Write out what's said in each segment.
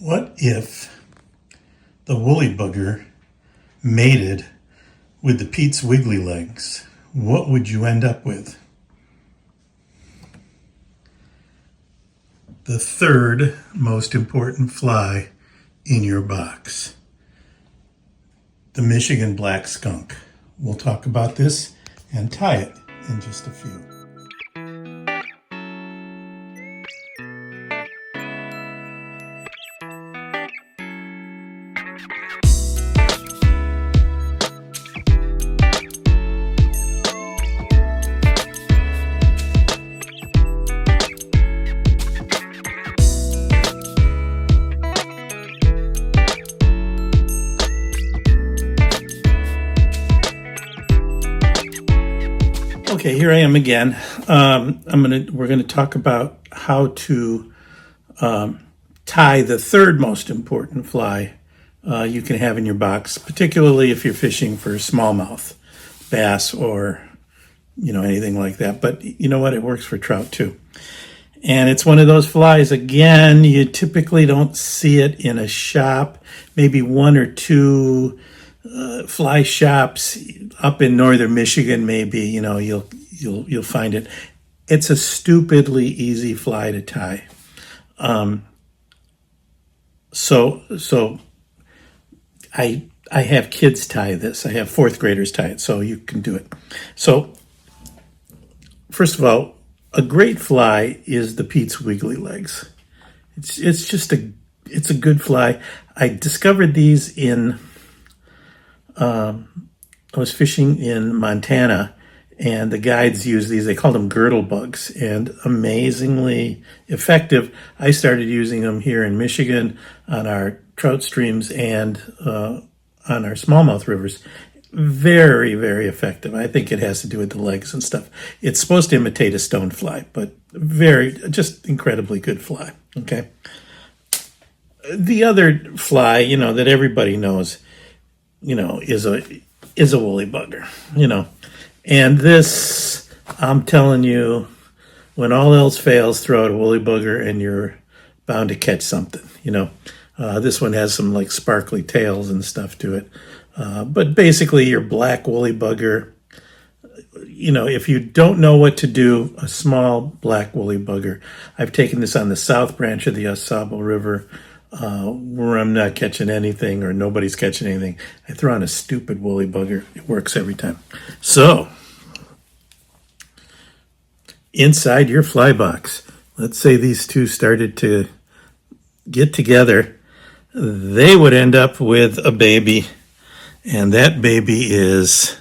What if the woolly bugger mated with the Pete's wiggly legs? What would you end up with? The third most important fly in your box, the Michigan Black Skunk. We'll talk about this and tie it in just a few. Okay, here I am again. We're gonna talk about how to tie the third most important fly you can have in your box, particularly if you're fishing for smallmouth bass or anything like that. But you know what? It works for trout too. And it's one of those flies, again, you typically don't see it in a shop, maybe one or two fly shops up in northern Michigan, maybe, you'll find it. It's a stupidly easy fly to tie. So I have kids tie this. I have fourth graders tie it, so you can do it. So first of all, a great fly is the Pete's wiggly legs. It's a good fly. I discovered these I was fishing in Montana, and the guides use these. They called them girdle bugs, and amazingly effective. I started using them here in Michigan on our trout streams and on our smallmouth rivers. Very, very effective. I think it has to do with the legs and stuff. It's supposed to imitate a stonefly, but just incredibly good fly. Okay. The other fly, that everybody knows, is a woolly bugger, and this, I'm telling you, when all else fails, throw out a woolly bugger and you're bound to catch something. This one has some like sparkly tails and stuff to it. But basically your black woolly bugger, if you don't know what to do, a small black woolly bugger. I've taken this on the south branch of the Osable River, where I'm not catching anything or nobody's catching anything. I throw on a stupid woolly bugger. It works every time. So, inside your fly box, let's say these two started to get together, they would end up with a baby. And that baby is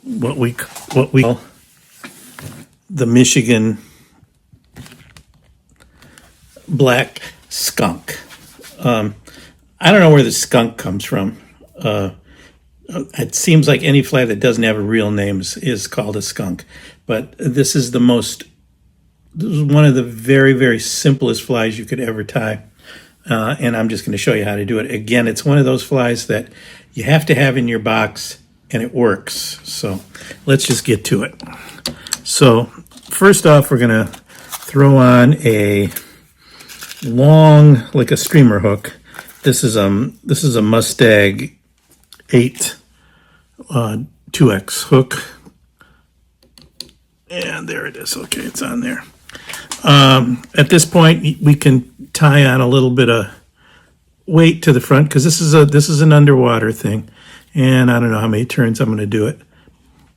what we call the Michigan Black Skunk. I don't know where the skunk comes from. It seems like any fly that doesn't have a real name is called a skunk. But this is one of the very, very simplest flies you could ever tie. And I'm just going to show you how to do it. Again, it's one of those flies that you have to have in your box, and it works. So let's just get to it. So first off, we're going to throw on a long, like a streamer hook. This is a Mustang 8 2X hook. And there it is. Okay, it's on there. At this point, we can tie on a little bit of weight to the front because this is an underwater thing, and I don't know how many turns I'm going to do it,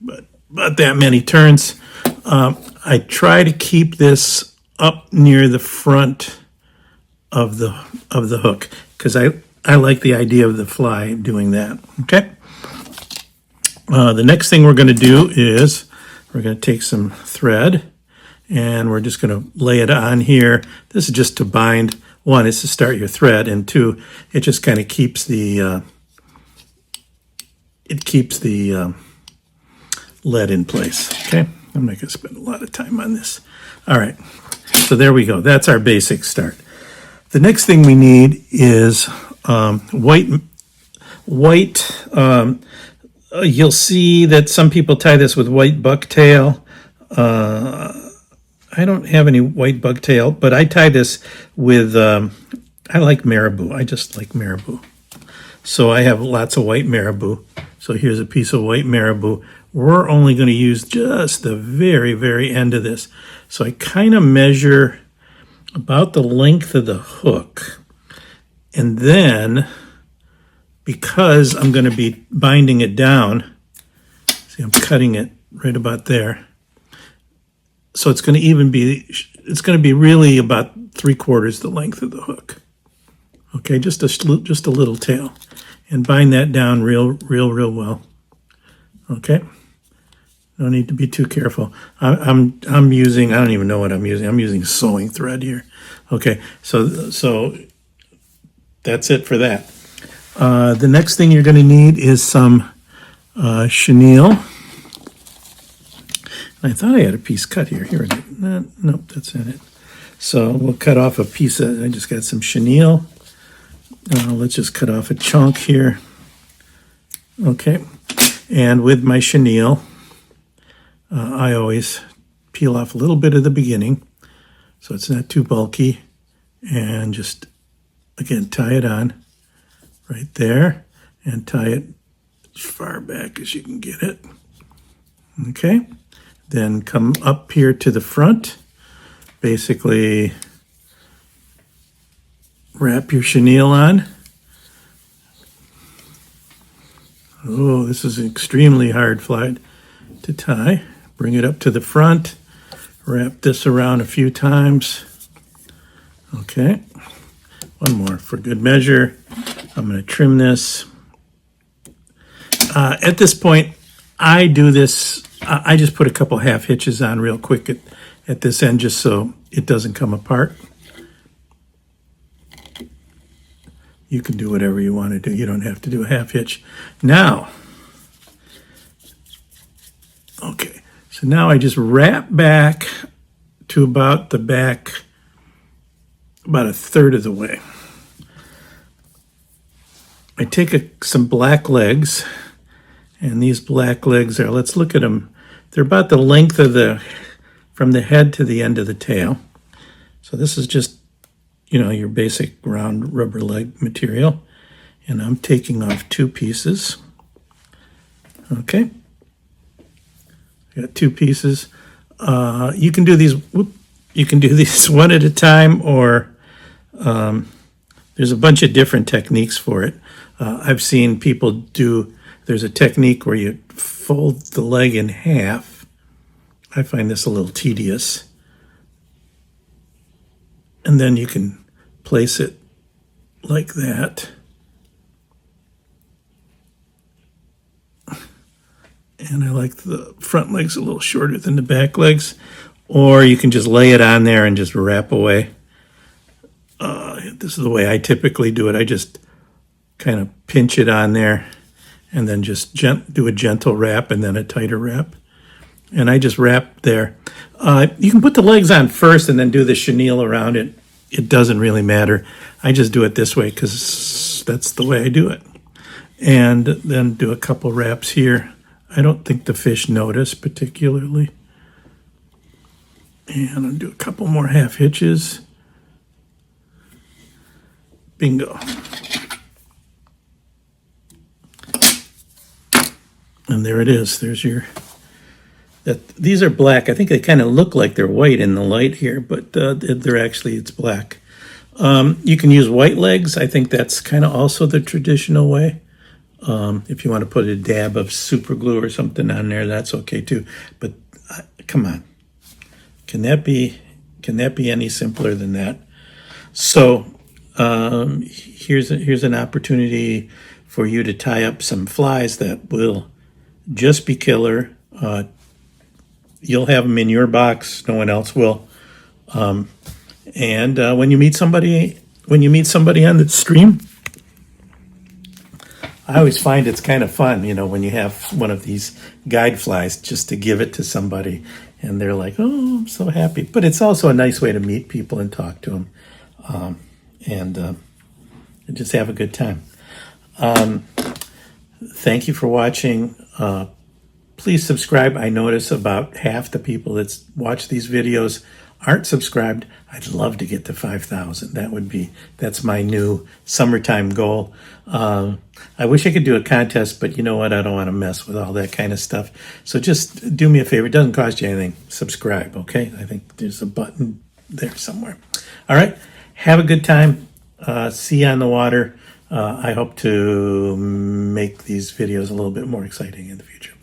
but about that many turns. I try to keep this up near the front of the hook because I like the idea of the fly doing that. Okay. The next thing we're going to do is we're going to take some thread. And we're just going to lay it on here. This is just to bind. One is to start your thread, and two, it just kind of keeps the lead in place. Okay, I'm not going to spend a lot of time on this. All right, so there we go. That's our basic start. The next thing we need is white. You'll see that some people tie this with white bucktail. I don't have any white bucktail, but I tie this with I like marabou. I just like marabou. So I have lots of white marabou. So here's a piece of white marabou. We're only going to use just the very, very end of this. So I kind of measure about the length of the hook. And then, because I'm going to be binding it down, see, I'm cutting it right about there. So it's going to be really about 3/4 the length of the hook. Okay, just a little tail, and bind that down real well. Okay, no need to be too careful. I'm using, I don't even know what I'm using. I'm using sewing thread here. Okay, so that's it for that. The next thing you're going to need is some chenille. I thought I had a piece cut here. Here it is. Nope, that's not it. So we'll cut off a piece of, I just got some chenille. Let's just cut off a chunk here. Okay. And with my chenille, I always peel off a little bit at the beginning so it's not too bulky. And just, again, tie it on right there and tie it as far back as you can get it. Okay. Then come up here to the front. Basically, wrap your chenille on. Oh, this is extremely hard fly to tie. Bring it up to the front. Wrap this around a few times. Okay. One more for good measure. I'm going to trim this. At this point, I do this. I just put a couple half hitches on real quick at this end just so it doesn't come apart. You can do whatever you want to do. You don't have to do a half hitch. Now, okay, so now I just wrap back to about the back, about 1/3 of the way. I take some black legs, and these black legs are, let's look at them. They're about the length of from the head to the end of the tail. So this is just, your basic round rubber leg material. And I'm taking off 2 pieces. Okay. I got 2 pieces. You can do these, one at a time, or there's a bunch of different techniques for it. I've seen people do, there's a technique where you fold the leg in half. I find this a little tedious. And then you can place it like that. And I like the front legs a little shorter than the back legs. Or you can just lay it on there and just wrap away. This is the way I typically do it. I just kind of pinch it on there and then just do a gentle wrap and then a tighter wrap. And I just wrap there. You can put the legs on first and then do the chenille around it. It doesn't really matter. I just do it this way because that's the way I do it. And then do a couple wraps here. I don't think the fish notice particularly. And I'll do a couple more half hitches. Bingo. And there it is. There's your... These are black. I think they kind of look like they're white in the light here, but they're actually, it's black. You can use white legs. I think that's kind of also the traditional way. If you want to put a dab of super glue or something on there, that's okay too. But come on, can that be any simpler than that? So here's an opportunity for you to tie up some flies that will just be killer. You'll have them in your box. No one else will. And when you meet somebody on the stream, I always find it's kind of fun, when you have one of these guide flies, just to give it to somebody, and they're like, "Oh, I'm so happy." But it's also a nice way to meet people and talk to them, and just have a good time. Thank you for watching. Please subscribe. I notice about half the people that watch these videos aren't subscribed, I'd love to get to 5,000. That's my new summertime goal. I wish I could do a contest, but you know what? I don't want to mess with all that kind of stuff. So just do me a favor. It doesn't cost you anything. Subscribe, okay? I think there's a button there somewhere. All right. Have a good time. See you on the water. I hope to make these videos a little bit more exciting in the future.